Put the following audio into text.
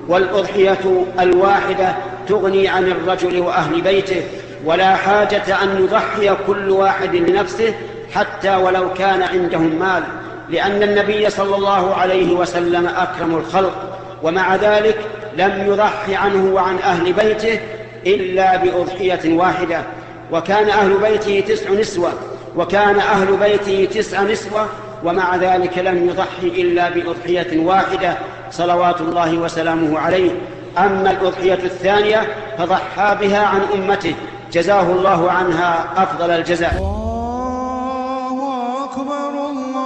والأضحية الواحدة تغني عن الرجل وأهل بيته، ولا حاجة أن يضحي كل واحد لنفسه حتى ولو كان عندهم مال، لأن النبي صلى الله عليه وسلم أكرم الخلق، ومع ذلك لم يضحي عنه وعن أهل بيته إلا بأضحية واحدة. وكان أهل بيته 9 نسوة ومع ذلك لم يضحي إلا بأضحية واحدة صلوات الله وسلامه عليه. أما الأضحية الثانية فضحى بها عن أمته، جزاه الله عنها أفضل الجزاء. الله أكبر الله